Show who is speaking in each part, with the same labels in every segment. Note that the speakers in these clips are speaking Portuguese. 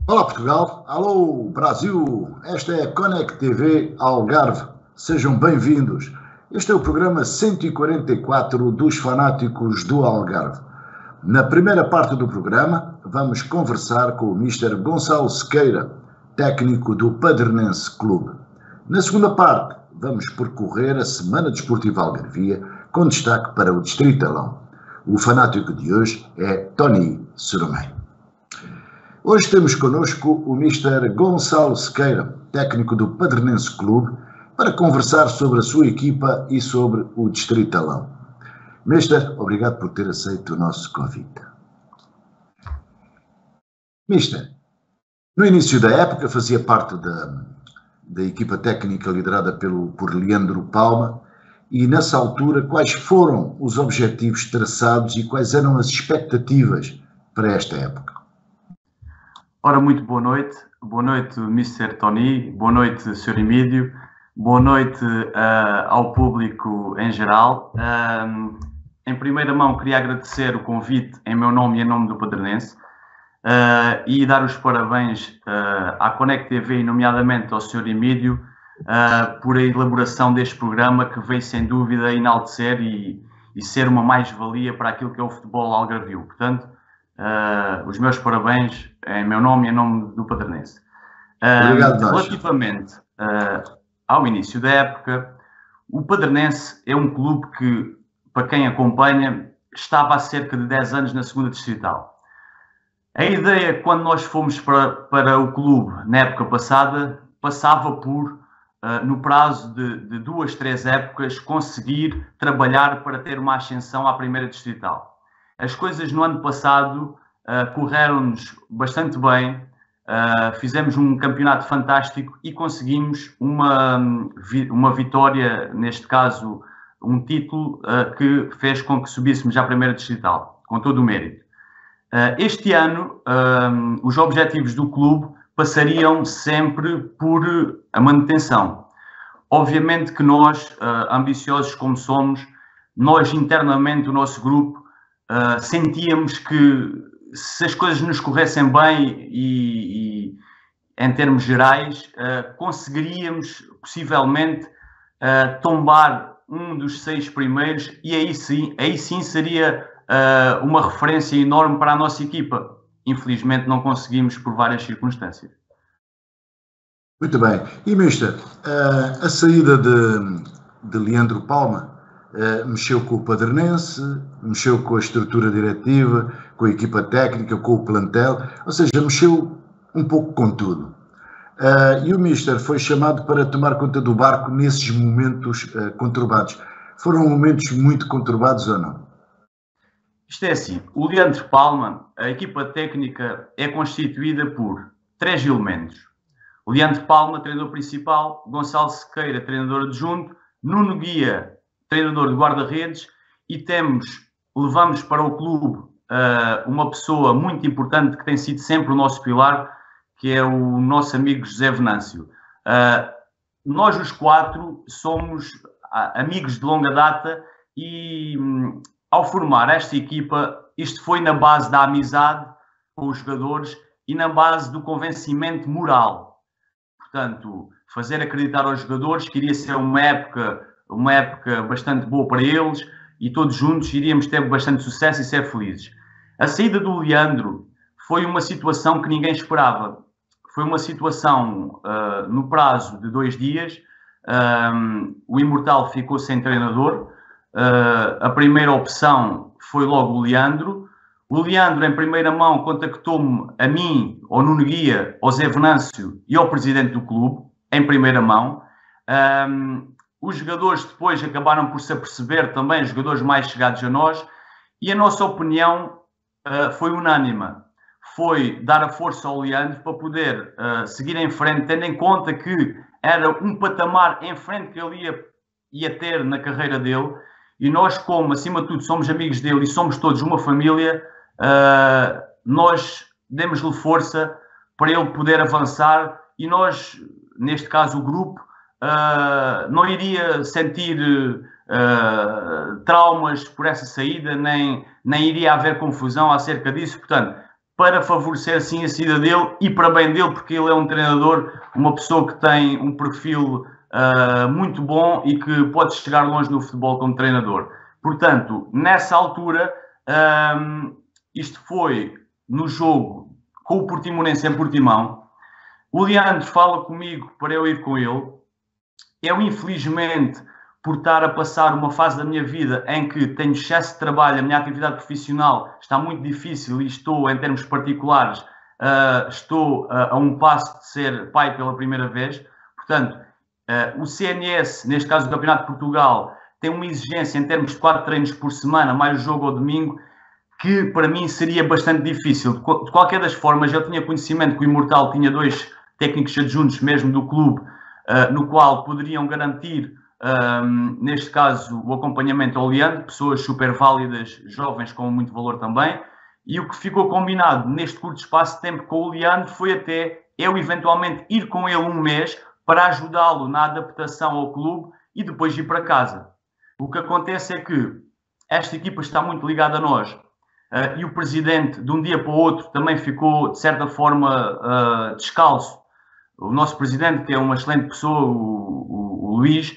Speaker 1: Olá Portugal, alô Brasil, esta é a Connect TV Algarve, sejam bem-vindos. Este é o programa 144 dos fanáticos do Algarve. Na primeira parte do programa vamos conversar com o Mr. Gonçalo Sequeira, técnico do Padernense Clube. Na segunda parte vamos percorrer a Semana Desportiva Algarvia com destaque para o Distritalão. O fanático de hoje é Tony Soromé. Hoje temos connosco o Mr. Gonçalo Sequeira, técnico do Padernense Clube, para conversar sobre a sua equipa e sobre o Distritalão. Mister, obrigado por ter aceito o nosso convite. Mister, no início da época fazia parte da equipa técnica liderada por Leandro Palma e nessa altura quais foram os objetivos traçados e quais eram as expectativas para esta época?
Speaker 2: Ora, muito boa noite Mr. Tony, boa noite Sr. Emílio, boa noite ao público em geral. Em primeira mão queria agradecer o convite em meu nome e em nome do Padernense e dar os parabéns à Connect TV e nomeadamente ao Sr. Emílio por a elaboração deste programa que veio sem dúvida enaltecer e ser uma mais-valia para aquilo que é o futebol algarvio. Portanto, os meus parabéns em meu nome e em nome do Padernense.
Speaker 1: Obrigado,
Speaker 2: relativamente ao início da época, o Padernense é um clube que, para quem acompanha, estava há cerca de 10 anos na segunda distrital. A ideia, quando nós fomos para o clube na época passada, passava por, no prazo de 2, 3 épocas, conseguir trabalhar para ter uma ascensão à primeira distrital. As coisas no ano passado correram-nos bastante bem, fizemos um campeonato fantástico e conseguimos uma vitória, neste caso um título que fez com que subíssemos à primeira distrital, com todo o mérito. Este ano, os objetivos do clube passariam sempre por a manutenção. Obviamente que nós, ambiciosos como somos, nós internamente, o nosso grupo, sentíamos que se as coisas nos corressem bem e em termos gerais, conseguiríamos possivelmente tombar um dos 6 primeiros e aí sim seria uma referência enorme para a nossa equipa. Infelizmente não conseguimos por várias circunstâncias.
Speaker 1: Muito bem. E, Mister, a saída de Leandro Palma mexeu com o Padernense, mexeu com a estrutura diretiva, com a equipa técnica, com o plantel, ou seja, mexeu um pouco com tudo. E o Mister foi chamado para tomar conta do barco nesses momentos conturbados. Foram momentos muito conturbados ou não?
Speaker 2: Isto é assim, o Leandro Palma, a equipa técnica é constituída por 3 elementos. O Leandro Palma, treinador principal, Gonçalo Sequeira, treinador adjunto, Nuno Guia, treinador de guarda-redes, e levamos para o clube uma pessoa muito importante que tem sido sempre o nosso pilar, que é o nosso amigo José Venâncio. Nós os 4 somos amigos de longa data e ao formar esta equipa, isto foi na base da amizade com os jogadores e na base do convencimento moral. Portanto, fazer acreditar aos jogadores que iria ser uma época bastante boa para eles e todos juntos iríamos ter bastante sucesso e ser felizes. A saída do Leandro foi uma situação que ninguém esperava. Foi uma situação no prazo de 2 dias. O Imortal ficou sem treinador. A primeira opção foi logo o Leandro. O Leandro, em primeira mão, contactou-me a mim, ao Nuno Guia, ao Zé Venâncio e ao presidente do clube, em primeira mão. Os jogadores depois acabaram por se aperceber também, os jogadores mais chegados a nós, e a nossa opinião foi unânime. Foi dar a força ao Leandro para poder seguir em frente, tendo em conta que era um patamar em frente que ele ia ter na carreira dele, e nós, como acima de tudo somos amigos dele e somos todos uma família, nós demos-lhe força para ele poder avançar e nós, neste caso o grupo, não iria sentir traumas por essa saída, nem iria haver confusão acerca disso. Portanto, para favorecer assim a saída dele e para bem dele, porque ele é um treinador, uma pessoa que tem um perfil muito bom e que pode chegar longe no futebol como treinador. Portanto, nessa altura, isto foi no jogo com o Portimonense em Portimão. O Leandro fala comigo para eu ir com ele. Eu, infelizmente, por estar a passar uma fase da minha vida em que tenho excesso de trabalho, a minha atividade profissional está muito difícil e estou, em termos particulares, estou a um passo de ser pai pela primeira vez. Portanto, o CNS, neste caso o Campeonato de Portugal, tem uma exigência em termos de 4 treinos por semana, mais o jogo ao domingo, que para mim seria bastante difícil. De qualquer das formas, eu tinha conhecimento que o Imortal tinha 2 técnicos adjuntos mesmo do clube, no qual poderiam garantir, neste caso, o acompanhamento ao Leandro, pessoas super válidas, jovens com muito valor também, e o que ficou combinado neste curto espaço de tempo com o Leandro foi até eu eventualmente ir com ele um mês para ajudá-lo na adaptação ao clube e depois ir para casa. O que acontece é que esta equipa está muito ligada a nós, e o presidente, de um dia para o outro, também ficou, de certa forma, descalço. O nosso presidente, que é uma excelente pessoa, o Luís,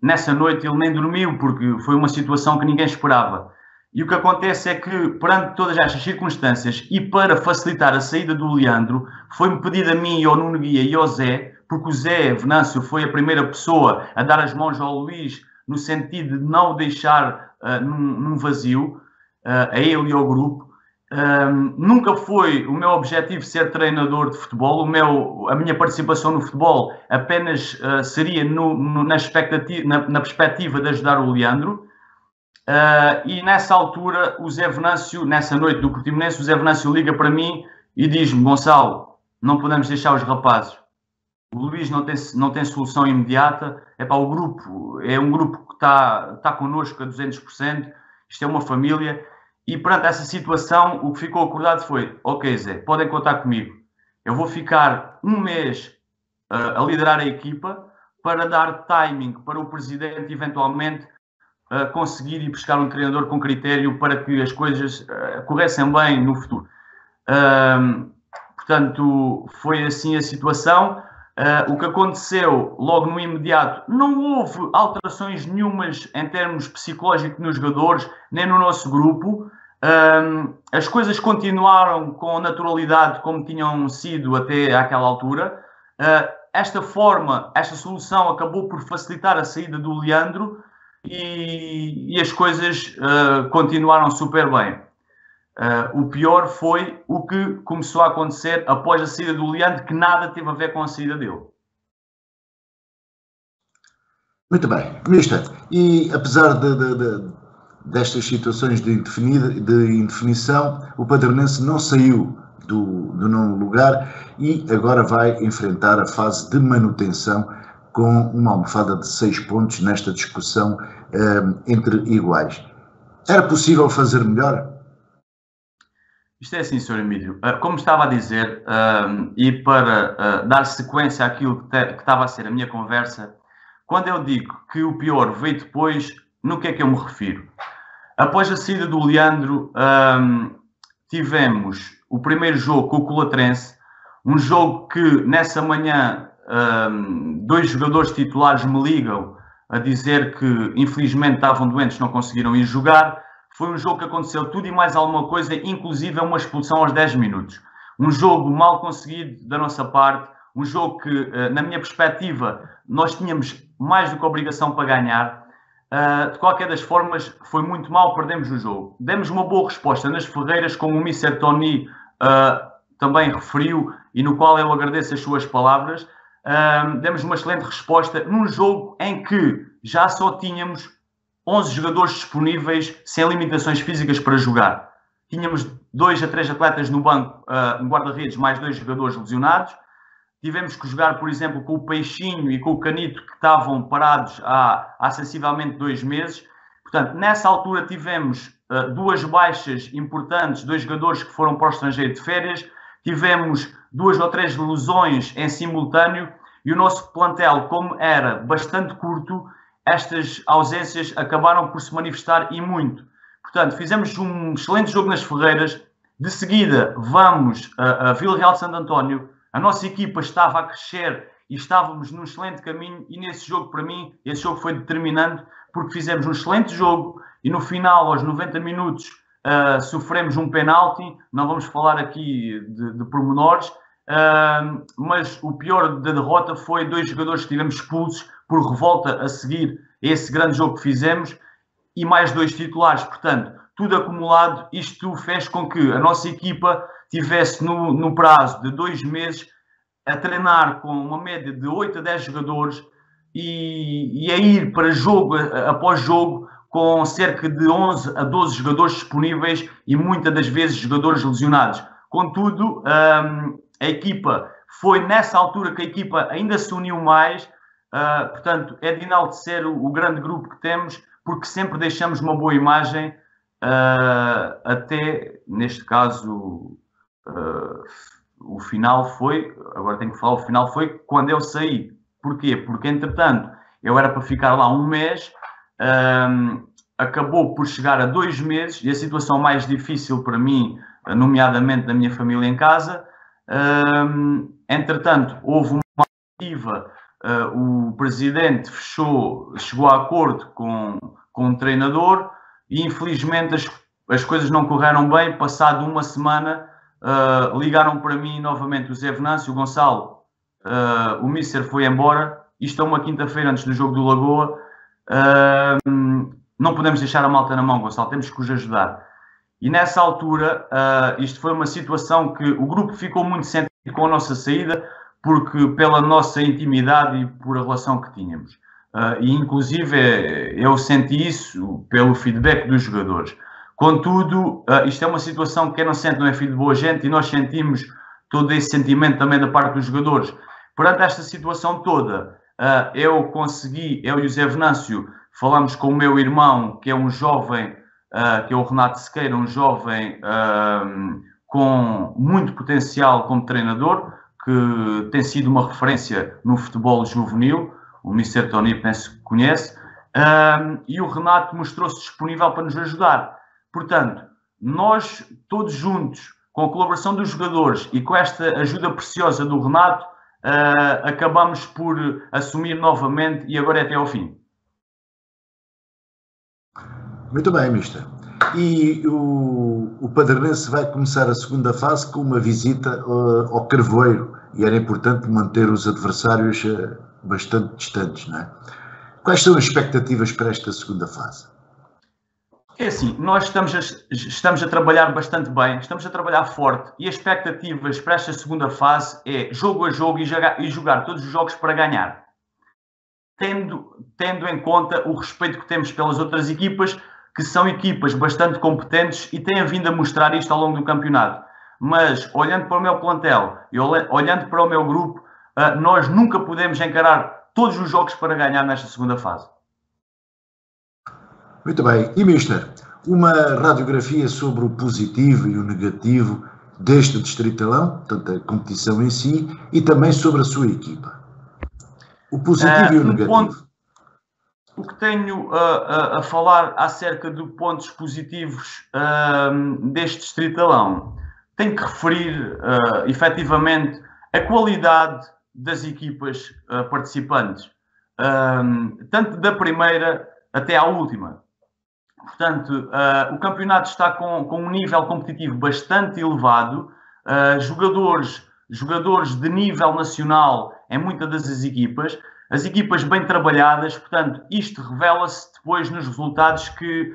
Speaker 2: nessa noite ele nem dormiu, porque foi uma situação que ninguém esperava. E o que acontece é que, perante todas estas circunstâncias e para facilitar a saída do Leandro, foi-me pedido a mim, ao Nuno Guia e ao Zé, porque o Zé Venâncio foi a primeira pessoa a dar as mãos ao Luís, no sentido de não o deixar num vazio, a ele e ao grupo. Nunca foi o meu objetivo ser treinador de futebol. A minha participação no futebol apenas seria na perspectiva de ajudar o Leandro. E nessa altura, o Zé Venâncio, nessa noite do Portimonense, o Zé Venâncio liga para mim e diz-me: Gonçalo, não podemos deixar os rapazes. O Luís não tem solução imediata. O grupo é um grupo que está connosco a 200%. Isto é uma família. E perante essa situação, o que ficou acordado foi: ok, Zé, podem contar comigo. Eu vou ficar um mês a liderar a equipa para dar timing para o presidente eventualmente conseguir ir buscar um treinador com critério para que as coisas corressem bem no futuro. Portanto, foi assim a situação. O que aconteceu logo no imediato, não houve alterações nenhumas em termos psicológicos nos jogadores, nem no nosso grupo. As coisas continuaram com naturalidade como tinham sido até àquela altura. Esta solução acabou por facilitar a saída do Leandro e as coisas continuaram super bem. O pior foi o que começou a acontecer após a saída do Leandro, que nada teve a ver com a saída dele.
Speaker 1: Muito bem, Mister. E apesar destas situações de indefinição, o Padronense não saiu do nono lugar e agora vai enfrentar a fase de manutenção com uma almofada de 6 pontos nesta discussão entre iguais. Era possível fazer melhor?
Speaker 2: Isto é assim, Sr. Emílio. Como estava a dizer, e para dar sequência àquilo que estava a ser a minha conversa, quando eu digo que o pior veio depois, no que é que eu me refiro? Após a saída do Leandro, tivemos o primeiro jogo com o Colatrense, um jogo que nessa manhã 2 jogadores titulares me ligam a dizer que infelizmente estavam doentes, não conseguiram ir jogar. Foi um jogo que aconteceu tudo e mais alguma coisa, inclusive uma expulsão aos 10 minutos. Um jogo mal conseguido da nossa parte, um jogo que, na minha perspectiva, nós tínhamos mais do que obrigação para ganhar. De qualquer das formas, foi muito mal, perdemos o jogo. Demos uma boa resposta nas Ferreiras, como o Mr. Tony também referiu, e no qual eu agradeço as suas palavras. Demos uma excelente resposta num jogo em que já só tínhamos 11 jogadores disponíveis sem limitações físicas para jogar. Tínhamos 2 a 3 atletas no banco, no guarda-redes, mais 2 jogadores lesionados. Tivemos que jogar, por exemplo, com o Peixinho e com o Canito, que estavam parados há sensivelmente 2 meses. Portanto, nessa altura tivemos 2 baixas importantes, 2 jogadores que foram para o estrangeiro de férias. Tivemos 2 ou 3 lesões em simultâneo e o nosso plantel, como era bastante curto, estas ausências acabaram por se manifestar e muito. Portanto, fizemos um excelente jogo nas Ferreiras, De seguida, vamos a Vila Real de Santo António. A nossa equipa estava a crescer e estávamos num excelente caminho, e nesse jogo, para mim, esse jogo foi determinante, porque fizemos um excelente jogo e no final, aos 90 minutos, sofremos um penalti. Não vamos falar aqui de pormenores, mas o pior da derrota foi 2 jogadores que tivemos expulsos por revolta a seguir esse grande jogo que fizemos, e mais 2 titulares. Portanto, tudo acumulado, isto fez com que a nossa equipa tivesse no prazo de 2 meses a treinar com uma média de 8 a 10 jogadores e a ir para jogo após jogo com cerca de 11 a 12 jogadores disponíveis e muitas das vezes jogadores lesionados. Contudo, a equipa foi nessa altura que a equipa ainda se uniu mais, portanto é de enaltecer o grande grupo que temos, porque sempre deixamos uma boa imagem, até neste caso o final foi, agora tenho que falar, o final foi quando eu saí. Porquê? Porque entretanto eu era para ficar lá um mês, acabou por chegar a 2 meses, e a situação mais difícil para mim, nomeadamente da minha família em casa. Entretanto houve uma iniciativa, o presidente chegou a acordo com um treinador, e infelizmente as coisas não correram bem. Passado uma semana, ligaram para mim novamente o Zé Venâncio, o Gonçalo, o Míster foi embora, isto é uma quinta-feira antes do jogo do Lagoa, não podemos deixar a malta na mão, Gonçalo, temos que os ajudar. E nessa altura, isto foi uma situação que o grupo ficou muito sentido com a nossa saída, porque pela nossa intimidade e por a relação que tínhamos. E inclusive eu senti isso pelo feedback dos jogadores. Contudo, isto é uma situação que quem não sente não é filho de boa gente, e nós sentimos todo esse sentimento também da parte dos jogadores. Perante esta situação toda, eu e o Zé Venâncio falamos com o meu irmão, que é um jovem, que é o Renato Sequeira, um jovem com muito potencial como treinador, que tem sido uma referência no futebol juvenil, o Mr. Tony penso que conhece, e o Renato mostrou-se disponível para nos ajudar. Portanto, nós todos juntos, com a colaboração dos jogadores e com esta ajuda preciosa do Renato, acabamos por assumir novamente, e agora é até ao fim.
Speaker 1: Muito bem, Mister. E o Padernense vai começar a segunda fase com uma visita ao Carvoeiro, e era importante manter os adversários bastante distantes, não é? Quais são as expectativas para esta segunda fase?
Speaker 2: É assim, nós estamos a trabalhar bastante bem, estamos a trabalhar forte, e as expectativas para esta segunda fase é jogo a jogo e jogar todos os jogos para ganhar. Tendo em conta o respeito que temos pelas outras equipas, que são equipas bastante competentes e têm vindo a mostrar isto ao longo do campeonato. Mas, olhando para o meu plantel e olhando para o meu grupo, nós nunca podemos encarar todos os jogos para ganhar nesta segunda fase.
Speaker 1: Muito bem. E, Mister, uma radiografia sobre o positivo e o negativo deste Distritalão, portanto, a competição em si, e também sobre a sua equipa. O positivo e o negativo.
Speaker 2: O que tenho a falar acerca de pontos positivos deste Distritalão, tenho que referir efetivamente a qualidade das equipas participantes, tanto da primeira até à última. Portanto, o campeonato está com um nível competitivo bastante elevado, jogadores de nível nacional em muitas das equipas, as equipas bem trabalhadas. Portanto, isto revela-se depois nos resultados, que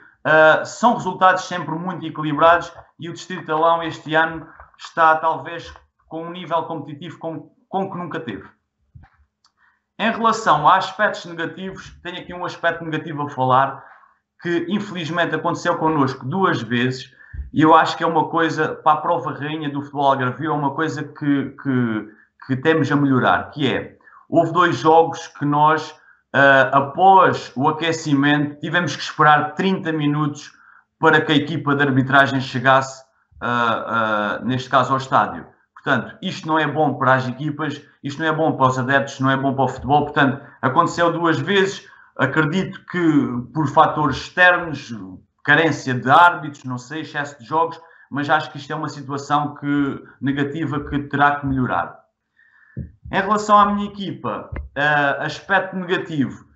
Speaker 2: são resultados sempre muito equilibrados, e o Distritalão este ano está talvez com um nível competitivo com que nunca teve. Em relação a aspectos negativos, tenho aqui um aspecto negativo a falar, que infelizmente aconteceu connosco 2 vezes, e eu acho que é uma coisa, para a prova rainha do futebol algarvio, é uma coisa que temos a melhorar, que é, houve 2 jogos que nós, após o aquecimento, tivemos que esperar 30 minutos para que a equipa de arbitragem chegasse, neste caso, ao estádio. Portanto, isto não é bom para as equipas, isto não é bom para os adeptos, não é bom para o futebol. Portanto, aconteceu 2 vezes, acredito que por fatores externos, carência de árbitros, não sei, excesso de jogos, mas acho que isto é uma situação negativa que terá que melhorar. Em relação à minha equipa, aspecto negativo,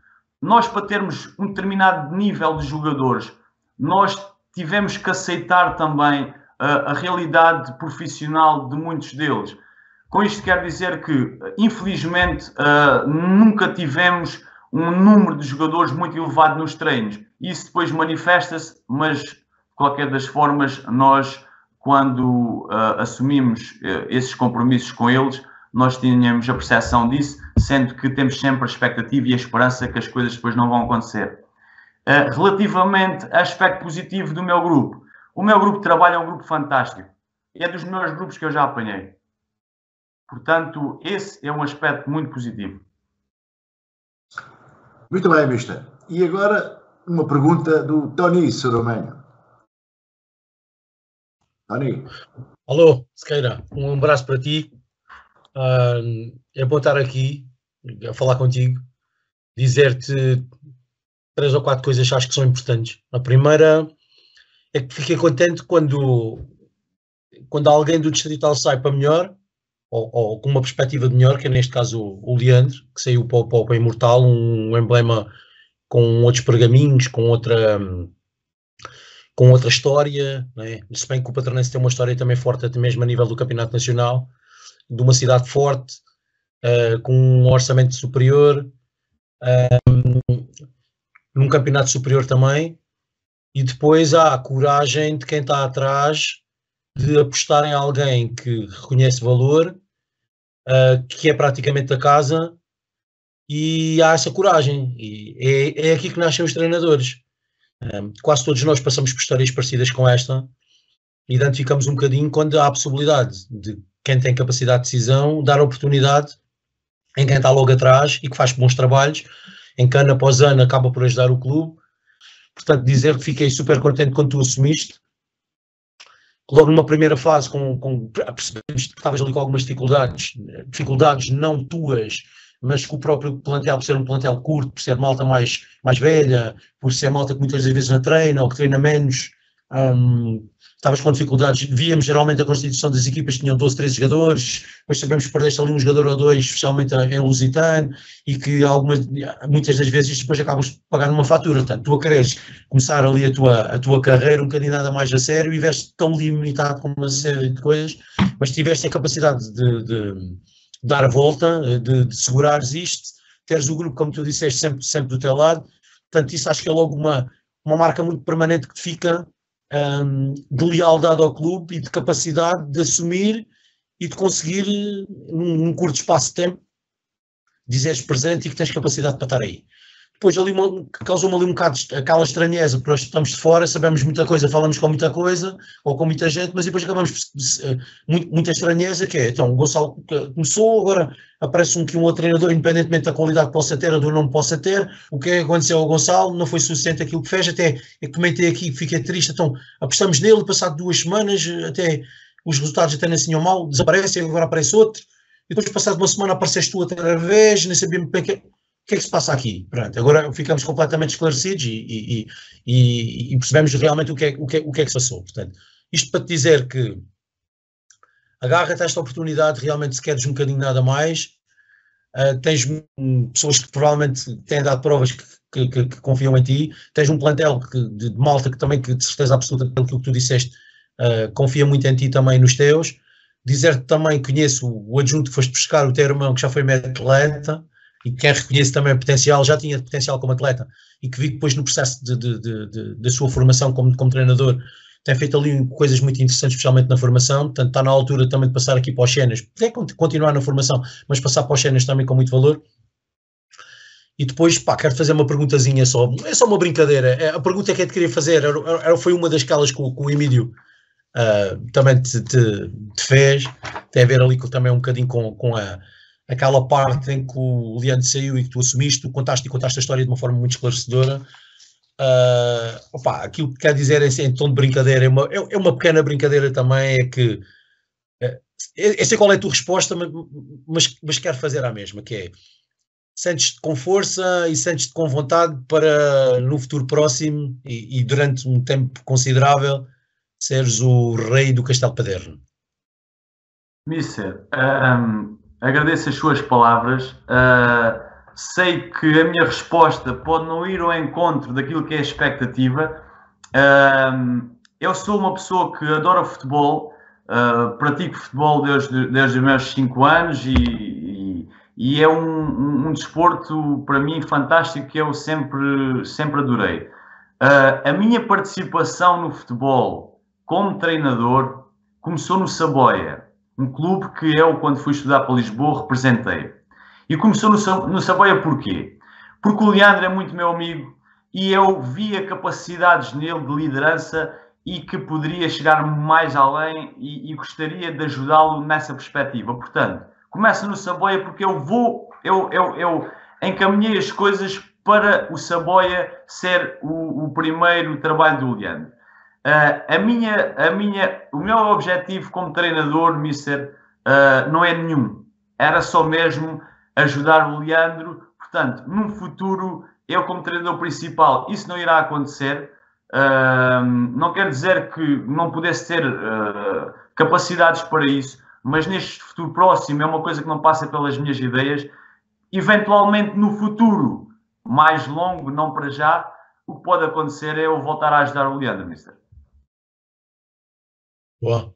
Speaker 2: nós para termos um determinado nível de jogadores, nós tivemos que aceitar também a realidade profissional de muitos deles. Com isto quero dizer que, infelizmente, nunca tivemos um número de jogadores muito elevado nos treinos. Isso depois manifesta-se, mas, de qualquer das formas, nós, quando assumimos esses compromissos com eles, nós tínhamos a percepção disso, sendo que temos sempre a expectativa e a esperança que as coisas depois não vão acontecer. Relativamente a aspecto positivo do meu grupo, o meu grupo de trabalho é um grupo fantástico. É dos melhores grupos que eu já apanhei. Portanto, esse é um aspecto muito positivo.
Speaker 1: Muito bem, mister. E agora uma pergunta do Tony Soromenho. Tony.
Speaker 3: Alô, Sequeira, um abraço para ti. É bom estar aqui a falar contigo, dizer-te 3 ou 4 coisas que acho que são importantes. A primeira é que fiquei contente quando alguém do Distrital sai para melhor, ou com uma perspectiva de melhor, que é neste caso o Leandro, que saiu para o Imortal, um emblema com outros pergaminhos, com outra história, né? Se bem que o Patronense tem uma história também forte, até mesmo a nível do Campeonato Nacional, de uma cidade forte, com um orçamento superior, num campeonato superior também, e depois há a coragem de quem está atrás de apostar em alguém que reconhece valor, que é praticamente da casa, e há essa coragem, e é aqui que nascem os treinadores. Quase todos nós passamos por histórias parecidas com esta, e identificamos um bocadinho quando há a possibilidade de quem tem capacidade de decisão dar oportunidade em quem está logo atrás e que faz bons trabalhos, em que ano após ano acaba por ajudar o clube. Portanto, dizer que fiquei super contente quando tu assumiste. Logo numa primeira fase, percebemos que estavas ali com algumas dificuldades não tuas, mas que o próprio plantel, por ser um plantel curto, por ser malta mais velha, por ser malta que muitas vezes não treina ou que treina menos, estavas com dificuldades. Víamos geralmente a constituição das equipas que tinham 12, 13 jogadores, depois sabemos que perdeste ali um jogador ou dois, especialmente em Lusitano, e que muitas das vezes depois acabas pagando uma fatura. Portanto, tu a queres começar ali a tua carreira um bocadinho nada mais a sério e veste tão limitado com uma série de coisas, mas tiveste a capacidade de dar a volta, de segurares isto, teres o grupo, como tu disseste, sempre do teu lado. Portanto, isso acho que é logo uma marca muito permanente que te fica, de lealdade ao clube e de capacidade de assumir e de conseguir, num curto espaço de tempo, dizeres presente e que tens capacidade para estar aí. Depois ali causou-me ali um bocado aquela estranheza, porque nós estamos de fora, sabemos muita coisa, falamos com muita coisa, ou com muita gente, mas depois acabamos muita estranheza, que é, então, o Gonçalo começou, agora aparece um outro treinador, independentemente da qualidade que possa ter ou do não possa ter. O que aconteceu ao Gonçalo? Não foi suficiente aquilo que fez, até eu comentei aqui, fiquei triste, então apostamos nele, passado 2 semanas, até os resultados até nem assim ou mal, desaparecem, agora aparece outro, e depois passado 1 semana apareceste tu outra vez, nem sabíamos bem o que é que se passa aqui? Pronto, agora ficamos completamente esclarecidos e percebemos realmente o que é que se passou. Portanto, isto para te dizer que agarra-te a esta oportunidade, realmente se queres um bocadinho nada mais, tens pessoas que provavelmente têm dado provas que confiam em ti, tens um plantel de malta que também, que de certeza absoluta, pelo que tu disseste, confia muito em ti também nos teus. Dizer-te também, conheço o adjunto que foste buscar, o teu irmão, que já foi médio atleta, e quem reconhece também o potencial, já tinha potencial como atleta, e que vi que depois no processo da sua formação como treinador, tem feito ali coisas muito interessantes, especialmente na formação. Portanto está na altura também de passar aqui para os cenas, poder continuar na formação, mas passar para os cenas também com muito valor. E depois, quero fazer uma perguntazinha só, é só uma brincadeira, a pergunta que eu te queria fazer, foi uma das que o Emílio também te fez, tem a ver ali também um bocadinho com aquela parte em que o Leandro saiu e que tu assumiste, tu contaste a história de uma forma muito esclarecedora. Aquilo que quer dizer em tom de brincadeira, é uma pequena brincadeira também, é que eu sei qual é a tua resposta, mas quero fazer a mesma, que é, sentes-te com força e sentes-te com vontade para no futuro próximo e durante um tempo considerável seres o rei do Castelo Paderno.
Speaker 2: Mister, agradeço as suas palavras. Sei que a minha resposta pode não ir ao encontro daquilo que é a expectativa. Eu sou uma pessoa que adora futebol, pratico futebol desde os meus 5 anos e é um desporto para mim fantástico que eu sempre adorei. A minha participação no futebol como treinador começou no Saboia, um clube que eu, quando fui estudar para Lisboa, representei. E começou no Saboia porquê? Porque o Leandro é muito meu amigo e eu via capacidades nele de liderança e que poderia chegar mais além e gostaria de ajudá-lo nessa perspectiva. Portanto, começa no Saboia porque eu encaminhei as coisas para o Saboia ser o primeiro trabalho do Leandro. O meu objetivo como treinador, Mister, não é nenhum. Era só mesmo ajudar o Leandro. Portanto, num futuro, eu como treinador principal, isso não irá acontecer. Não quer dizer que não pudesse ter capacidades para isso, mas neste futuro próximo é uma coisa que não passa pelas minhas ideias. Eventualmente, no futuro mais longo, não para já, o que pode acontecer é eu voltar a ajudar o Leandro, Mister.
Speaker 3: Boa.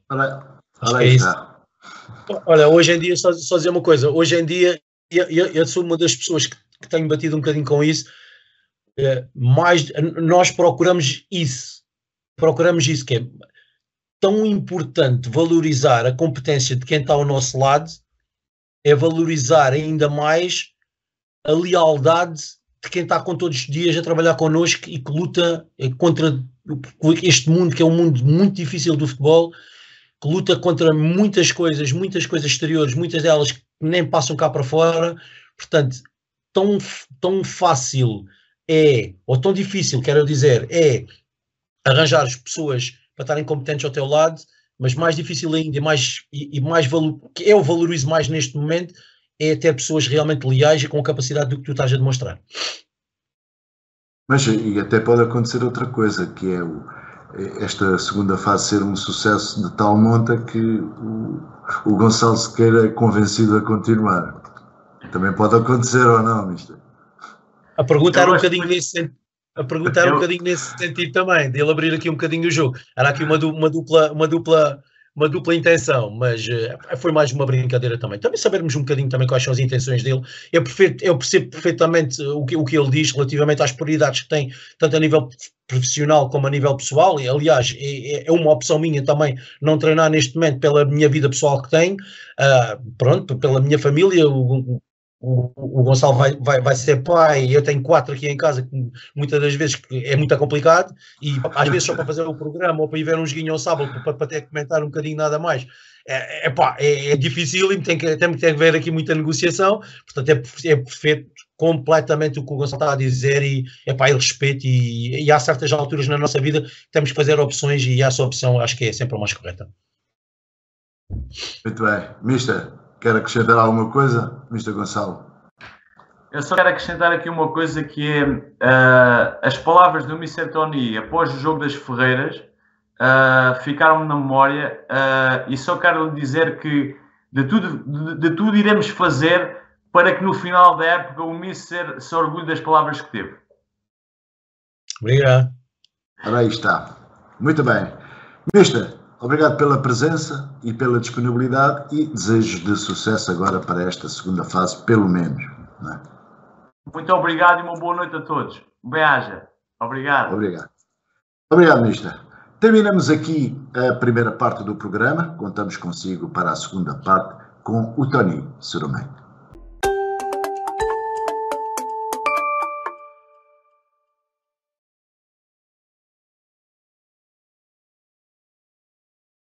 Speaker 3: É isso. Olha, hoje em dia, só dizer uma coisa, hoje em dia, eu sou uma das pessoas que tenho batido um bocadinho com isso, nós procuramos isso, que é tão importante valorizar a competência de quem está ao nosso lado, é valorizar ainda mais a lealdade de quem está com todos os dias a trabalhar connosco e que luta contra este mundo, que é um mundo muito difícil do futebol, que luta contra muitas coisas exteriores, muitas delas que nem passam cá para fora. Portanto, tão fácil ou tão difícil, quero dizer, é arranjar as pessoas para estarem competentes ao teu lado, mas mais difícil ainda, que eu valorizo mais neste momento, é ter pessoas realmente leais e com a capacidade do que tu estás a demonstrar.
Speaker 1: Mas e até pode acontecer outra coisa, que é esta segunda fase ser um sucesso de tal monta que o Gonçalo Sequeira é convencido a continuar. Também pode acontecer ou não, mister?
Speaker 3: A perguntar um bocadinho nesse sentido também, de ele abrir aqui um bocadinho o jogo. Era aqui uma dupla intenção, mas foi mais uma brincadeira também. Também sabermos um bocadinho também quais são as intenções dele. Eu percebo perfeitamente o que ele diz relativamente às prioridades que tem, tanto a nível profissional como a nível pessoal, e aliás é uma opção minha também não treinar neste momento pela minha vida pessoal que tenho, pela minha família. O Gonçalo vai ser pai, eu tenho 4 aqui em casa, que muitas das vezes é muito complicado, e às vezes só para fazer o programa ou para ir ver um joguinho ao sábado, para ter que comentar um bocadinho nada mais, é difícil e tem que haver aqui muita negociação. Portanto é perfeito completamente o que o Gonçalo está a dizer e eu respeito, e há certas alturas na nossa vida que temos que fazer opções e essa opção acho que é sempre a mais correta.
Speaker 1: Muito bem. Mister, quer acrescentar alguma coisa, Mr. Gonçalo?
Speaker 2: Eu só quero acrescentar aqui uma coisa que é as palavras do Mr. Tony após o jogo das Ferreiras ficaram-me na memória e só quero lhe dizer que de tudo iremos fazer para que no final da época o Mr. se orgulhe das palavras que teve.
Speaker 3: Obrigado.
Speaker 1: Ora, aí está. Muito bem. Mr., obrigado pela presença e pela disponibilidade e desejo de sucesso agora para esta segunda fase, pelo menos. Não é?
Speaker 2: Muito obrigado e uma boa noite a todos. Bem-aja. Obrigado.
Speaker 1: Obrigado, mister. Terminamos aqui a primeira parte do programa. Contamos consigo para a segunda parte com o Tony Surumem.